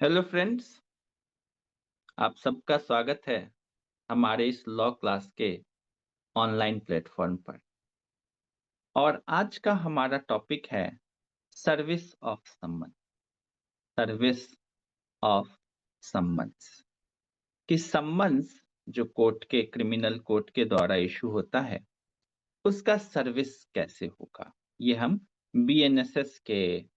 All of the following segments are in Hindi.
हेलो फ्रेंड्स, आप सबका स्वागत है हमारे इस लॉ क्लास के ऑनलाइन प्लेटफॉर्म पर। और आज का हमारा टॉपिक है service of summon. Service of summons कि समन्स जो कोर्ट के क्रिमिनल कोर्ट के द्वारा इशू होता है उसका सर्विस कैसे होगा। ये हम बीएनएसएस के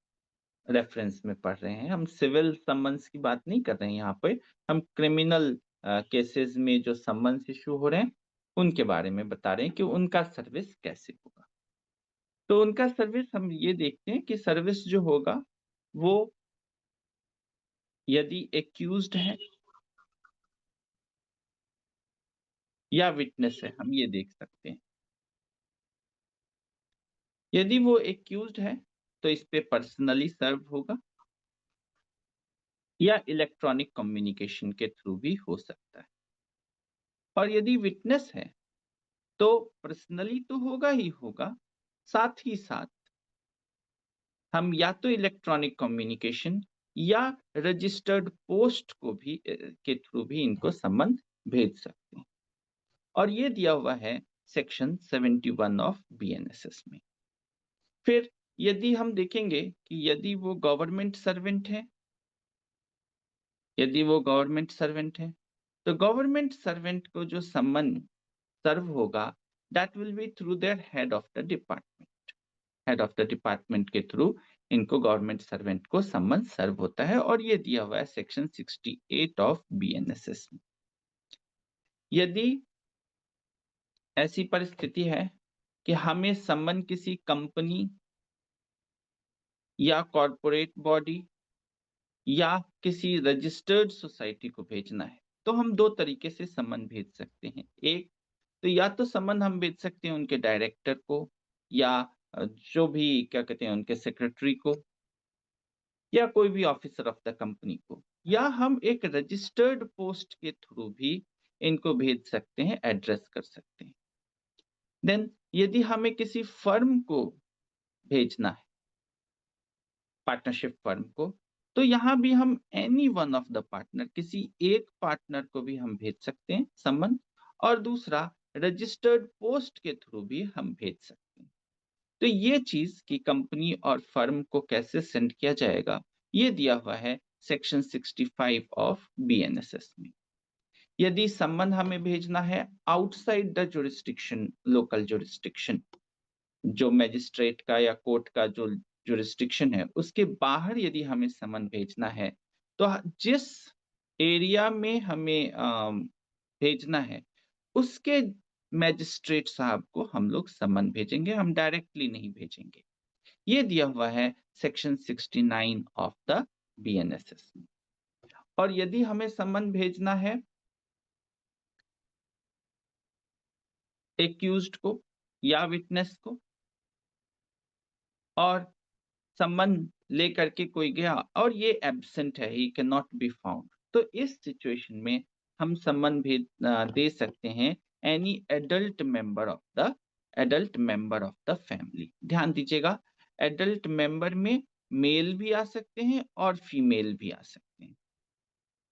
रेफरेंस में पढ़ रहे हैं। हम सिविल समन्स की बात नहीं कर रहे हैं यहाँ पे। हम क्रिमिनल केसेस में जो समन्स इशू हो रहे हैं उनके बारे में बता रहे हैं कि उनका सर्विस कैसे होगा। तो उनका सर्विस हम ये देखते हैं कि सर्विस जो होगा वो यदि एक्यूज्ड है या विटनेस है, हम ये देख सकते हैं। यदि वो एक्यूज्ड है तो इस पे पर्सनली सर्व होगा या इलेक्ट्रॉनिक कम्युनिकेशन के थ्रू भी हो सकता है। और यदि विटनेस है तो पर्सनली तो होगा ही होगा, साथ ही साथ हम या तो इलेक्ट्रॉनिक कम्युनिकेशन या रजिस्टर्ड पोस्ट को भी के थ्रू भी इनको समन भेज सकते हैं। और ये दिया हुआ है सेक्शन 71 ऑफ बीएनएसएस में। फिर यदि हम देखेंगे कि यदि वो गवर्नमेंट सर्वेंट है, तो गवर्नमेंट सर्वेंट को जो समन सर्व होगा that will be through their head of the department. Head of the department के थ्रू इनको गवर्नमेंट सर्वेंट को समन सर्व होता है और ये दिया हुआ है सेक्शन 68 ऑफ बीएनएसएस में। यदि ऐसी परिस्थिति है कि हमें समन किसी कंपनी या कॉरपोरेट बॉडी या किसी रजिस्टर्ड सोसाइटी को भेजना है तो हम दो तरीके से समन भेज सकते हैं। एक तो या तो समन हम भेज सकते हैं उनके डायरेक्टर को या जो भी क्या कहते हैं उनके सेक्रेटरी को या कोई भी ऑफिसर ऑफ द कंपनी को, या हम एक रजिस्टर्ड पोस्ट के थ्रू भी इनको भेज सकते हैं, एड्रेस कर सकते हैं। देन यदि हमें किसी फर्म को भेजना है, पार्टनरशिप फर्म को, तो यहाँ भी हम any one of the partner, किसी एक पार्टनर को भी हम भेज सकते हैं समन, और दूसरा रजिस्टर्ड पोस्ट के थ्रू भी हम भेज सकते हैं। तो ये चीज कि कंपनी और फर्म को कैसे सेंड किया जाएगा ये दिया हुआ है सेक्शन 65 ऑफ बीएनएसएस में। यदि समन हमें भेजना है outside the jurisdiction, local jurisdiction, जो मैजिस्ट्रेट का या कोर्ट का जो जुरिस्डिक्शन है उसके बाहर यदि हमें समन भेजना है तो जिस एरिया में हमें भेजना है उसके मैजिस्ट्रेट साहब को हम लोग समन भेजेंगे, हम डायरेक्टली नहीं भेजेंगे। ये दिया हुआ है सेक्शन 69 ऑफ द बीएनएसएस में। और यदि हमें समन भेजना है एक्यूज्ड को या विटनेस को और समन लेकर के कोई गया और ये एब्सेंट है, he can not be found, तो इस सिचुएशन में हम समन भेज दे सकते हैं any adult member of the family. ध्यान दीजिएगा, एडल्ट मेंबर में मेल भी आ सकते हैं और फीमेल भी आ सकते हैं।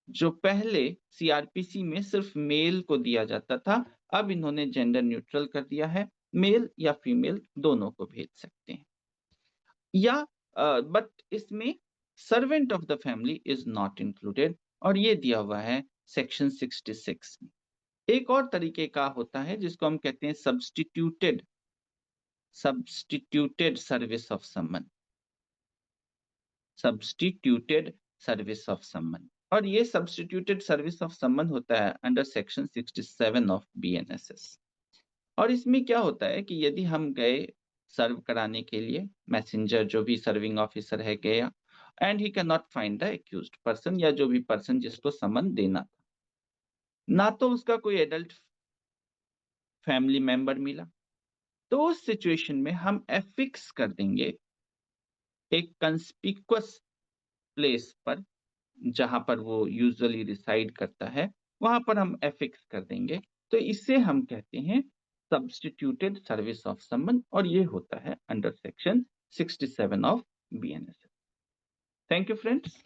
जो पहले सीआरपीसी में सिर्फ मेल को दिया जाता था, अब इन्होंने जेंडर न्यूट्रल कर दिया है, मेल या फीमेल दोनों को भेज सकते हैं। या बट इसमें servant of the family is not included, और ये दिया हुआ है सेक्शन 66 में। एक और तरीके का होता है जिसको हम कहते हैं substituted service of summon, substituted service of summon. और ये सब्स्टिट्यूटेड सर्विस ऑफ समन होता है अंडर सेक्शन 67 ऑफ बीएनएसएस। और इसमें क्या होता है कि यदि हम गए सर्व कराने के लिए, मैसेंजर जो भी सर्विंग ऑफिसर है गया and he can not find the accused person, या जो भी पर्सन जिसको समन देना था, ना तो उसका कोई एडल्ट फैमिली मेंबर मिला, तो उस सिचुएशन में हम एफिक्स कर देंगे एक कंस्पिक्वस प्लेस पर जहां पर वो यूजुअली रिसाइड करता है, वहां पर हम एफिक्स कर देंगे। तो इसे हम कहते हैं सब्स्टिट्यूटेड सर्विस ऑफ समन, और ये होता है under section 67 of BNS. Thank you friends.